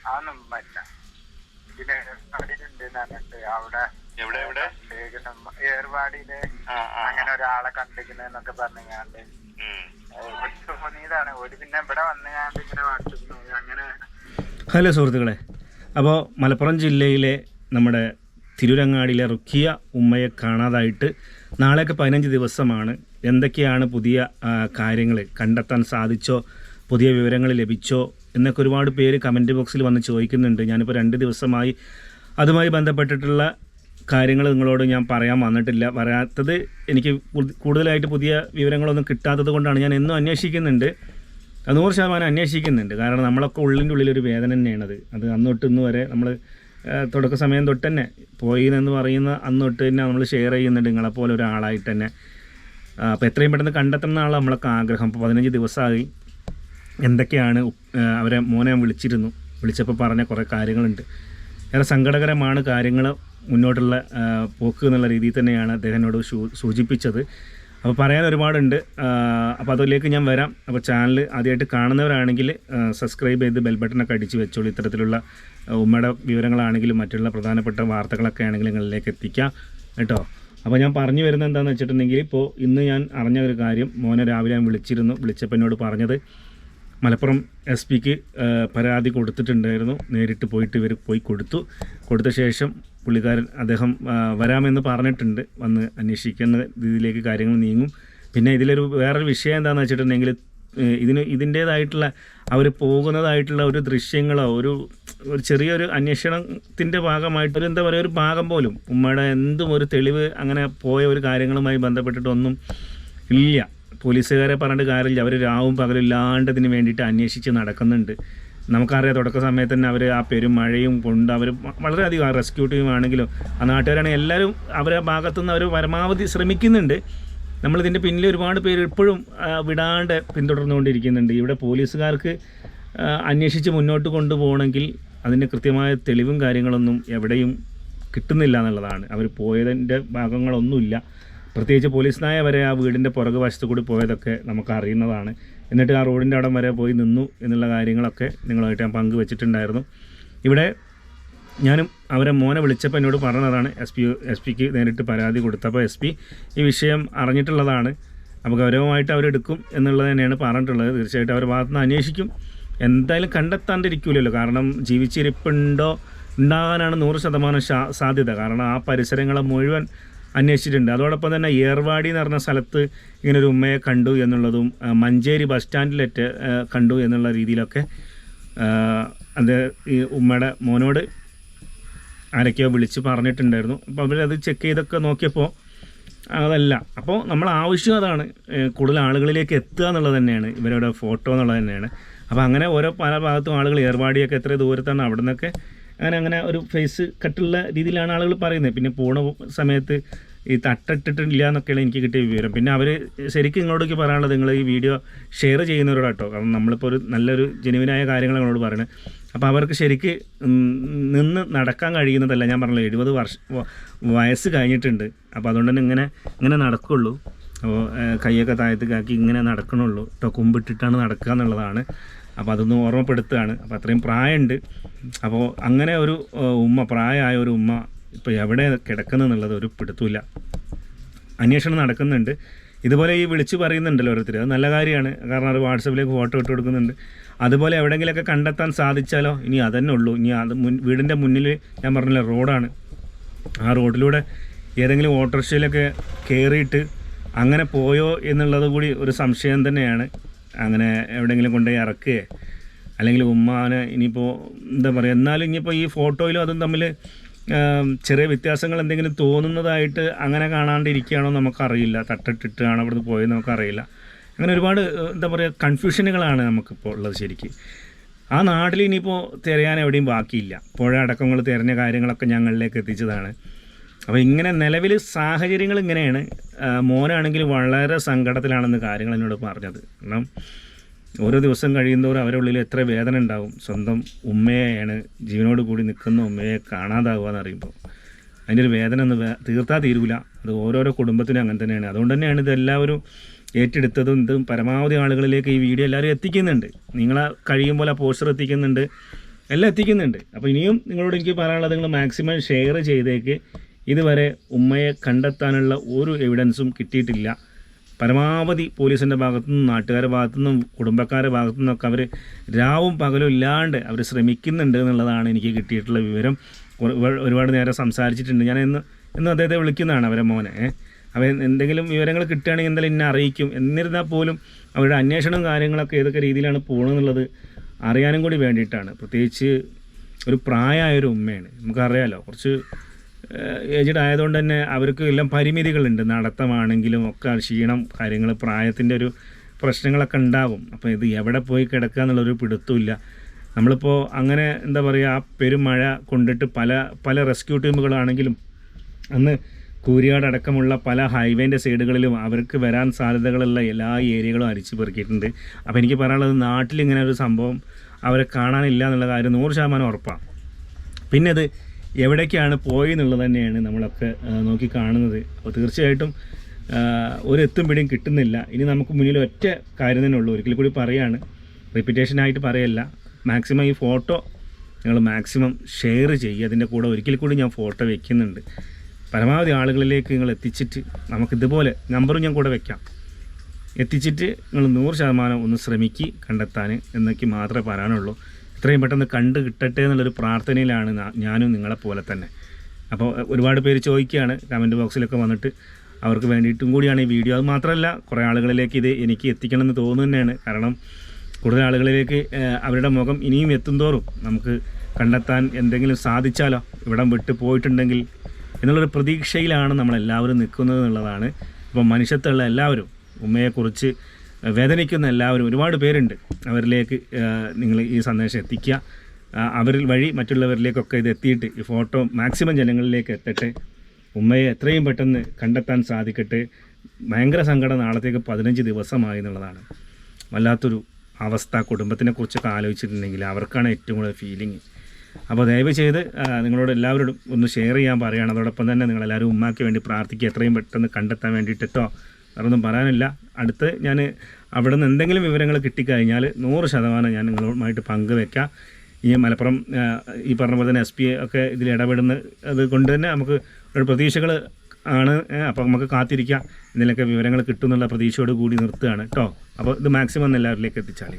അതൊന്നും പറ്റില്ല. പിന്നെ ഏർവാടിയിലുണ്ട് പറഞ്ഞിട്ട് അവിടെ ഏർവാടിയില് അങ്ങനെ ഒരാളെ കണ്ടിരിക്കുന്നൊക്കെ പറഞ്ഞാണ്ട് തോന്നിയതാണ്. ഒരു പിന്നെ ഇവിടെ വന്നുകാണ്ട് ഇങ്ങനെ വാട്സപ്പിൽ അങ്ങനെ. ഹലോ സുഹൃത്തുക്കളെ, അപ്പോൾ മലപ്പുറം ജില്ലയിലെ നമ്മുടെ തിരൂരങ്ങാടിയിലെ റുക്കിയ ഉമ്മയെ കാണാതായിട്ട് നാളേക്ക് 15 ദിവസമാണ്. എന്തൊക്കെയാണ് പുതിയ കാര്യങ്ങൾ കണ്ടെത്താൻ സാധിച്ചോ, പുതിയ വിവരങ്ങൾ ലഭിച്ചോ എന്നൊക്കെ ഒരുപാട് പേര് കമൻറ്റ് ബോക്സിൽ വന്ന് ചോദിക്കുന്നുണ്ട്. ഞാനിപ്പോൾ 2 ദിവസമായി അതുമായി ബന്ധപ്പെട്ടിട്ടുള്ള കാര്യങ്ങൾ നിങ്ങളോട് ഞാൻ പറയാൻ വന്നിട്ടില്ല. പറയാത്തത് എനിക്ക് കൂടുതലായിട്ട് പുതിയ വിവരങ്ങളൊന്നും കിട്ടാത്തത് കൊണ്ടാണ്. ഞാൻ എന്നും അന്വേഷിക്കുന്നുണ്ട്, 100% അന്വേഷിക്കുന്നുണ്ട്. കാരണം നമ്മളൊക്കെ ഉള്ളിൻ്റെ ഉള്ളിലൊരു വേദന തന്നെയാണത്. അത് അന്ന് തൊട്ട് ഇന്ന് വരെ നമ്മൾ തുടക്ക സമയം തൊട്ട് തന്നെ പോയി എന്ന് പറയുന്ന അന്ന് തൊട്ട് തന്നെ നമ്മൾ ഷെയർ ചെയ്യുന്നുണ്ട്, നിങ്ങളെപ്പോലെ ഒരാളായിട്ട് തന്നെ. അപ്പോൾ എത്രയും പെട്ടെന്ന് കണ്ടെത്തണം എന്നാണ് നമ്മളൊക്കെ ആഗ്രഹം. അപ്പോൾ 15 ദിവസമായി. എന്തൊക്കെയാണ് അവരെ മോനെ വിളിച്ചപ്പോൾ പറഞ്ഞ കുറേ കാര്യങ്ങളുണ്ട്. ഏറെ സങ്കടകരമാണ് കാര്യങ്ങൾ മുന്നോട്ടുള്ള പോക്ക് എന്നുള്ള രീതിയിൽ തന്നെയാണ് അദ്ദേഹം എന്നോട് സൂചിപ്പിച്ചത്. അപ്പോൾ പറയാൻ ഒരുപാടുണ്ട്. അപ്പോൾ അതിലേക്ക് ഞാൻ വരാം. അപ്പോൾ ചാനൽ ആദ്യമായിട്ട് കാണുന്നവരാണെങ്കിൽ സബ്സ്ക്രൈബ് ചെയ്ത് ബെൽ ബട്ടണൊക്കെ അടിച്ച് വെച്ചോളൂ. ഇത്തരത്തിലുള്ള ഉമ്മയുടെ വിവരങ്ങളാണെങ്കിലും മറ്റുള്ള പ്രധാനപ്പെട്ട വാർത്തകളൊക്കെ ആണെങ്കിലും നിങ്ങളിലേക്ക് എത്തിക്കാം കേട്ടോ. അപ്പോൾ ഞാൻ പറഞ്ഞു വരുന്നത് എന്താണെന്ന് വെച്ചിട്ടുണ്ടെങ്കിൽ, ഇപ്പോൾ ഇന്ന് ഞാൻ അറിഞ്ഞ ഒരു കാര്യം, മോനെ രാവിലെ ഞാൻ വിളിച്ചപ്പോൾ എന്നോട് പറഞ്ഞത് മലപ്പുറം SP-ക്ക് പരാതി കൊടുത്തിട്ടുണ്ടായിരുന്നു. നേരിട്ട് പോയിട്ട് ഇവർ കൊടുത്ത ശേഷം അദ്ദേഹം വരാമെന്ന് പറഞ്ഞിട്ടുണ്ട്. വന്ന് അന്വേഷിക്കുന്ന രീതിയിലേക്ക് കാര്യങ്ങൾ നീങ്ങും. പിന്നെ വേറൊരു വിഷയം എന്താണെന്ന് വെച്ചിട്ടുണ്ടെങ്കിൽ, ഇതിൻ്റേതായിട്ടുള്ള അവർ പോകുന്നതായിട്ടുള്ള ഒരു ദൃശ്യങ്ങളോ ഒരു ചെറിയൊരു അന്വേഷണത്തിൻ്റെ ഭാഗമായിട്ട് ഒരു ഭാഗം പോലും ഉമ്മയുടെ എന്തും ഒരു തെളിവ് അങ്ങനെ പോയ ഒരു കാര്യങ്ങളുമായി ബന്ധപ്പെട്ടിട്ടൊന്നും ഇല്ല. പോലീസുകാരെ പറഞ്ഞിട്ട് കാര്യമില്ല. അവർ രാവും പകലില്ലാണ്ട് ഇതിന് വേണ്ടിയിട്ട് അന്വേഷിച്ച് നടക്കുന്നുണ്ട്. നമുക്കറിയാം, തുടക്ക സമയത്ത് തന്നെ അവർ ആ പെരുമഴയും കൊണ്ട് അവർ വളരെയധികം റെസ്ക്യൂ ടീമാണെങ്കിലും ആ നാട്ടുകാരാണെങ്കിൽ എല്ലാവരും അവരുടെ ഭാഗത്തുനിന്ന് അവർ പരമാവധി ശ്രമിക്കുന്നുണ്ട്. നമ്മളിതിൻ്റെ പിന്നിൽ ഒരുപാട് പേര് ഇപ്പോഴും വിടാണ്ട് പിന്തുടർന്നുകൊണ്ടിരിക്കുന്നുണ്ട്. ഇവിടെ പോലീസുകാർക്ക് അന്വേഷിച്ച് മുന്നോട്ട് കൊണ്ടുപോകണമെങ്കിൽ അതിൻ്റെ കൃത്യമായ തെളിവും കാര്യങ്ങളൊന്നും എവിടെയും കിട്ടുന്നില്ല എന്നുള്ളതാണ്. അവർ പോയതിൻ്റെ ഭാഗങ്ങളൊന്നുമില്ല. പ്രത്യേകിച്ച് പോലീസ് നായ വരെ ആ വീടിൻ്റെ പുറകു വശത്ത് കൂടി പോയതൊക്കെ നമുക്കറിയുന്നതാണ്. എന്നിട്ട് ആ റോഡിൻ്റെ അവിടം വരെ പോയി നിന്നു എന്നുള്ള കാര്യങ്ങളൊക്കെ നിങ്ങളുമായിട്ട് ഞാൻ പങ്കുവെച്ചിട്ടുണ്ടായിരുന്നു. ഇവിടെ ഞാനും അവരെ മോനെ വിളിച്ചപ്പോൾ എന്നോട് പറഞ്ഞതാണ് SP-ക്ക് നേരിട്ട് പരാതി കൊടുത്തപ്പോൾ SP ഈ വിഷയം അറിഞ്ഞിട്ടുള്ളതാണ്. അപ്പോൾ ഗൗരവമായിട്ട് അവരെടുക്കും എന്നുള്ളത് തന്നെയാണ് പറഞ്ഞിട്ടുള്ളത്. തീർച്ചയായിട്ടും അവരുടെ ഭാഗത്തുനിന്ന് അന്വേഷിക്കും. എന്തായാലും കണ്ടെത്താണ്ടിരിക്കില്ലല്ലോ. കാരണം ഉണ്ടാകാനാണ് 100% സാധ്യത. കാരണം ആ പരിസരങ്ങളെ മുഴുവൻ അന്വേഷിച്ചിട്ടുണ്ട്. അതോടൊപ്പം തന്നെ ഏർവാടി എന്ന് പറഞ്ഞ സ്ഥലത്ത് ഇങ്ങനൊരു ഉമ്മയെ കണ്ടു എന്നുള്ളതും മഞ്ചേരി ബസ് സ്റ്റാൻഡിലേറ്റ് കണ്ടു എന്നുള്ള രീതിയിലൊക്കെ ഈ ഉമ്മയുടെ മോനോട് ആരൊക്കെയോ വിളിച്ച് പറഞ്ഞിട്ടുണ്ടായിരുന്നു. അപ്പോൾ അവരത് ചെക്ക് ചെയ്തൊക്കെ നോക്കിയപ്പോൾ അതല്ല. അപ്പോൾ നമ്മൾ ആവശ്യം അതാണ്, കൂടുതൽ ആളുകളിലേക്ക് എത്തുക എന്നുള്ളത് തന്നെയാണ്, ഇവരുടെ ഫോട്ടോ എന്നുള്ളത് തന്നെയാണ്. അപ്പോൾ അങ്ങനെ പല ഭാഗത്തും ആളുകൾ ഏർവാടിയൊക്കെ എത്ര ദൂരത്താണ്, അവിടെ നിന്നൊക്കെ അങ്ങനെ ഒരു ഫേസ് കട്ടുള്ള രീതിയിലാണ് ആളുകൾ പറയുന്നത്. പിന്നെ പോണ സമയത്ത് ഈ തട്ടിട്ടിട്ടില്ല എന്നൊക്കെയാണ് എനിക്ക് കിട്ടിയ വിവരം. പിന്നെ അവർ ശരിക്കും നിങ്ങളോടൊക്കെ പറയാനുള്ളത്, നിങ്ങൾ ഈ വീഡിയോ ഷെയർ ചെയ്യുന്നവരോട് കേട്ടോ. കാരണം നമ്മളിപ്പോൾ നല്ലൊരു ജെനുവിനായ കാര്യങ്ങൾ നിങ്ങളോട് പറയുന്നത്. അപ്പോൾ അവർക്ക് ശരിക്ക് നിന്ന് നടക്കാൻ കഴിയുന്നതല്ല. ഞാൻ പറഞ്ഞല്ലോ 70 വയസ്സ് കഴിഞ്ഞിട്ടുണ്ട്. അപ്പോൾ അതുകൊണ്ട് തന്നെ ഇങ്ങനെ നടക്കുള്ളൂ. അപ്പോൾ കൈയൊക്കെ താഴത്തേക്കാക്കി ഇങ്ങനെ നടക്കണുള്ളൂ കേട്ടോ. കുമ്പിട്ടിട്ടാണ് നടക്കുക എന്നുള്ളതാണ്. അപ്പോൾ അതൊന്ന് ഓർമ്മപ്പെടുത്തുകയാണ്. അപ്പോൾ അത്രയും പ്രായമുണ്ട്. അപ്പോൾ അങ്ങനെ ഒരു പ്രായമായ ഒരു ഉമ്മ ഇപ്പോൾ എവിടെ കിടക്കുന്നെന്നുള്ളത് ഒരു പിടുത്തമില്ല. അന്വേഷണം നടക്കുന്നുണ്ട്. ഇതുപോലെ ഈ വിളിച്ച് പറയുന്നുണ്ടല്ലോ ഓരോരുത്തർ, അത് നല്ല കാര്യമാണ്. കാരണം അത് വാട്സപ്പിലേക്ക് ഫോട്ടോ ഇട്ട് കൊടുക്കുന്നുണ്ട്. അതുപോലെ എവിടെയെങ്കിലുമൊക്കെ കണ്ടെത്താൻ സാധിച്ചാലോ ഇനി അതന്നെ ഉള്ളൂ. ഇനി അത് വീടിൻ്റെ മുന്നിൽ ഞാൻ പറഞ്ഞില്ല റോഡാണ്. ആ റോഡിലൂടെ ഏതെങ്കിലും ഓട്ടോറിക്ഷയിലൊക്കെ കയറിയിട്ട് അങ്ങനെ പോയോ എന്നുള്ളത് കൂടി ഒരു സംശയം തന്നെയാണ്. അങ്ങനെ എവിടെയെങ്കിലും കൊണ്ടുപോയി ഇറക്കുകയോ അല്ലെങ്കിൽ ഉമ്മാനെ ഇനിയിപ്പോൾ എന്താ പറയുക, എന്നാലും ഇനിയിപ്പോൾ ഈ ഫോട്ടോയിലും അതും തമ്മിൽ ചെറിയ വ്യത്യാസങ്ങൾ എന്തെങ്കിലും തോന്നുന്നതായിട്ട് അങ്ങനെ കാണാണ്ടിരിക്കുകയാണോ നമുക്കറിയില്ല. തട്ടിട്ടിട്ടാണ് അവിടുന്ന് പോയത് നമുക്കറിയില്ല. അങ്ങനെ ഒരുപാട് എന്താ പറയുക കൺഫ്യൂഷനുകളാണ് നമുക്കിപ്പോൾ ഉള്ളത്. ശരിക്കും ആ നാട്ടിൽ ഇനിയിപ്പോൾ തിരയാൻ എവിടെയും ബാക്കിയില്ല. പുഴ അടക്കങ്ങൾ തിരഞ്ഞ കാര്യങ്ങളൊക്കെ ഞങ്ങളിലേക്ക് എത്തിച്ചതാണ്. അപ്പോൾ ഇങ്ങനെ നിലവിൽ സാഹചര്യങ്ങൾ ഇങ്ങനെയാണ്. മോനാണെങ്കിൽ വളരെ സങ്കടത്തിലാണെന്ന് കാര്യങ്ങൾ എന്നോട് പറഞ്ഞത്. കാരണം ഓരോ ദിവസം കഴിയുന്നതോറും അവരുടെ ഉള്ളിൽ എത്ര വേദന ഉണ്ടാവും. സ്വന്തം ഉമ്മയെയാണ്, ജീവനോട് കൂടി നിൽക്കുന്ന ഉമ്മയെ കാണാതാവുക എന്ന് അറിയുമ്പോൾ അതിൻ്റെ ഒരു വേദന ഒന്ന് തീർത്താൽ തീരൂല. അത് ഓരോരോ കുടുംബത്തിനും അങ്ങനെ തന്നെയാണ്. അതുകൊണ്ട് തന്നെയാണ് ഇതെല്ലാവരും ഏറ്റെടുത്തതും ഇതും പരമാവധി ആളുകളിലേക്ക് ഈ വീഡിയോ എല്ലാവരും എത്തിക്കുന്നുണ്ട്. നിങ്ങളെ കഴിയുമ്പോൾ ആ പോസ്റ്റർ എത്തിക്കുന്നുണ്ട്. എല്ലാം എത്തിക്കുന്നുണ്ട്. അപ്പോൾ ഇനിയും നിങ്ങളോട് എനിക്ക് പറയാനുള്ളത്, നിങ്ങൾ മാക്സിമം ഷെയർ ചെയ്തേക്ക്. ഇതുവരെ ഉമ്മയെ കണ്ടെത്താനുള്ള ഒരു എവിഡൻസും കിട്ടിയിട്ടില്ല. പരമാവധി പോലീസിൻ്റെ ഭാഗത്തുനിന്നും നാട്ടുകാരുടെ ഭാഗത്തുനിന്നും കുടുംബക്കാരുടെ ഭാഗത്തുനിന്നൊക്കെ അവർ രാവും പകലും ഇല്ലാണ്ട് അവർ ശ്രമിക്കുന്നുണ്ട് എന്നുള്ളതാണ് എനിക്ക് കിട്ടിയിട്ടുള്ള വിവരം. ഒരുപാട് നേരം സംസാരിച്ചിട്ടുണ്ട്. ഞാൻ ഇന്ന് അദ്ദേഹത്തെ വിളിക്കുന്നതാണ്, അവരെ മോനെ. അപ്പോൾ എന്തെങ്കിലും വിവരങ്ങൾ കിട്ടുകയാണെങ്കിൽ എന്തായാലും എന്നെ അറിയിക്കും. എന്നിരുന്നാൽ പോലും അവരുടെ അന്വേഷണവും കാര്യങ്ങളൊക്കെ ഏതൊക്കെ രീതിയിലാണ് പോകുന്നതെന്നുള്ളത് അറിയാനും കൂടി വേണ്ടിയിട്ടാണ്. പ്രത്യേകിച്ച് ഒരു പ്രായമായൊരു ഉമ്മയാണ്, നമുക്കറിയാമല്ലോ. കുറച്ച് ഏജ്ഡ് ആയതുകൊണ്ട് തന്നെ അവർക്ക് എല്ലാം പരിമിതികളുണ്ട്. നടത്തമാണെങ്കിലും ഒക്കെ ക്ഷീണം, കാര്യങ്ങൾ, പ്രായത്തിൻ്റെ ഒരു പ്രശ്നങ്ങളൊക്കെ ഉണ്ടാകും. അപ്പോൾ ഇത് എവിടെ പോയി കിടക്കുക എന്നുള്ളൊരു പിടുത്തമില്ല. നമ്മളിപ്പോൾ അങ്ങനെ എന്താ പറയുക, ആ പെരുമഴ കൊണ്ടിട്ട് പല റെസ്ക്യൂ ടീമുകളാണെങ്കിലും അന്ന് കൂരിയാട് അടക്കമുള്ള പല ഹൈവേൻ്റെ സൈഡുകളിലും അവർക്ക് വരാൻ സാധ്യതകളുള്ള എല്ലാ ഏരിയകളും അരിച്ചു പെറുക്കിയിട്ടുണ്ട്. അപ്പോൾ എനിക്ക് പറയാനുള്ളത്, നാട്ടിലിങ്ങനെ ഒരു സംഭവം അവരെ കാണാനില്ല എന്നുള്ള കാര്യം 100% ഉറപ്പാണ്. പിന്നെ അത് എവിടേക്കാണ് പോയി എന്നുള്ളത് തന്നെയാണ് നമ്മളൊക്കെ നോക്കി കാണുന്നത്. അപ്പോൾ തീർച്ചയായിട്ടും ഒരു എത്തും പിടിയും കിട്ടുന്നില്ല. ഇനി നമുക്ക് മുന്നിൽ ഒറ്റ കാര്യം തന്നെ ഉള്ളൂ. ഒരിക്കൽ കൂടി പറയുകയാണ്, റിപ്പീറ്റേഷനായിട്ട് പറയല്ല, മാക്സിമം ഈ ഫോട്ടോ നിങ്ങൾ മാക്സിമം ഷെയർ ചെയ്യുക. അതിൻ്റെ കൂടെ ഒരിക്കൽ കൂടി ഞാൻ ഫോട്ടോ വയ്ക്കുന്നുണ്ട്. പരമാവധി ആളുകളിലേക്ക് നിങ്ങൾ എത്തിച്ചിട്ട്, നമുക്കിതുപോലെ നമ്പറും ഞാൻ കൂടെ വെക്കാം, എത്തിച്ചിട്ട് നിങ്ങൾ 100% ഒന്ന് ശ്രമിക്കുക കണ്ടെത്താൻ എന്നൊക്കെ മാത്രമേ പറയാനുള്ളൂ. എത്രയും പെട്ടെന്ന് കണ്ടു കിട്ടട്ടെ എന്നുള്ളൊരു പ്രാർത്ഥനയിലാണ് ഞാനും നിങ്ങളെപ്പോലെ തന്നെ. അപ്പോൾ ഒരുപാട് പേര് ചോദിക്കുകയാണ് കമൻറ്റ് ബോക്സിലൊക്കെ വന്നിട്ട്, അവർക്ക് വേണ്ടിയിട്ടും കൂടിയാണ് ഈ വീഡിയോ. അത് മാത്രമല്ല, കുറേ ആളുകളിലേക്ക് ഇത് എനിക്ക് എത്തിക്കണമെന്ന് തോന്നുന്നു തന്നെയാണ്. കാരണം കൂടുതൽ ആളുകളിലേക്ക് അവരുടെ മുഖം ഇനിയും എത്തുന്തോറും നമുക്ക് കണ്ടെത്താൻ എന്തെങ്കിലും സാധിച്ചാലോ, ഇവിടം വിട്ട് പോയിട്ടുണ്ടെങ്കിൽ എന്നുള്ളൊരു പ്രതീക്ഷയിലാണ് നമ്മളെല്ലാവരും നിൽക്കുന്നത് എന്നുള്ളതാണ്. ഇപ്പം മനുഷ്യത്തുള്ള എല്ലാവരും, ഉമ്മയെക്കുറിച്ച് വേദനിക്കുന്ന എല്ലാവരും ഒരുപാട് പേരുണ്ട്. അവരിലേക്ക് നിങ്ങൾ ഈ സന്ദേശം എത്തിക്കുക. അവരിൽ വഴി മറ്റുള്ളവരിലേക്കൊക്കെ ഇത് എത്തിയിട്ട് ഈ ഫോട്ടോ മാക്സിമം ജനങ്ങളിലേക്ക് എത്തട്ടെ. ഉമ്മയെ എത്രയും പെട്ടെന്ന് കണ്ടെത്താൻ സാധിക്കട്ടെ. ഭയങ്കര സങ്കടം, നാളത്തേക്ക് 15 ദിവസമായി എന്നുള്ളതാണ്. വല്ലാത്തൊരു അവസ്ഥ. കുടുംബത്തിനെക്കുറിച്ചൊക്കെ ആലോചിച്ചിട്ടുണ്ടെങ്കിൽ അവർക്കാണ് ഏറ്റവും കൂടുതൽ ഫീലിംഗ്. അപ്പോൾ ദയവ് ചെയ്ത് നിങ്ങളോട് എല്ലാവരോടും ഒന്ന് ഷെയർ ചെയ്യാൻ പറയുകയാണ്. അതോടൊപ്പം തന്നെ നിങ്ങളെല്ലാവരും ഉമ്മാക്ക് വേണ്ടി പ്രാർത്ഥിക്കുക, എത്രയും പെട്ടെന്ന് കണ്ടെത്താൻ വേണ്ടിയിട്ടോ. വേറൊന്നും പറയാനില്ല. അടുത്ത് ഞാൻ അവിടെ നിന്ന് എന്തെങ്കിലും വിവരങ്ങൾ കിട്ടിക്കഴിഞ്ഞാൽ 100% ഞാൻ നിങ്ങളുമായിട്ട് പങ്കുവെക്കാം. ഈ മലപ്പുറം ഈ പറഞ്ഞ പോലെ തന്നെ SP ഒക്കെ ഇതിൽ ഇടപെടുന്ന അത് കൊണ്ട് തന്നെ നമുക്ക് ഒരു പ്രതീക്ഷകൾ ആണ്. അപ്പോൾ നമുക്ക് കാത്തിരിക്കാം, ഇതിലൊക്കെ വിവരങ്ങൾ കിട്ടുമെന്നുള്ള പ്രതീക്ഷയോട് കൂടി നിർത്തുകയാണ് കേട്ടോ. അപ്പോൾ ഇത് മാക്സിമം ഒന്ന് എല്ലാവരിലേക്ക് എത്തിച്ചാൽ.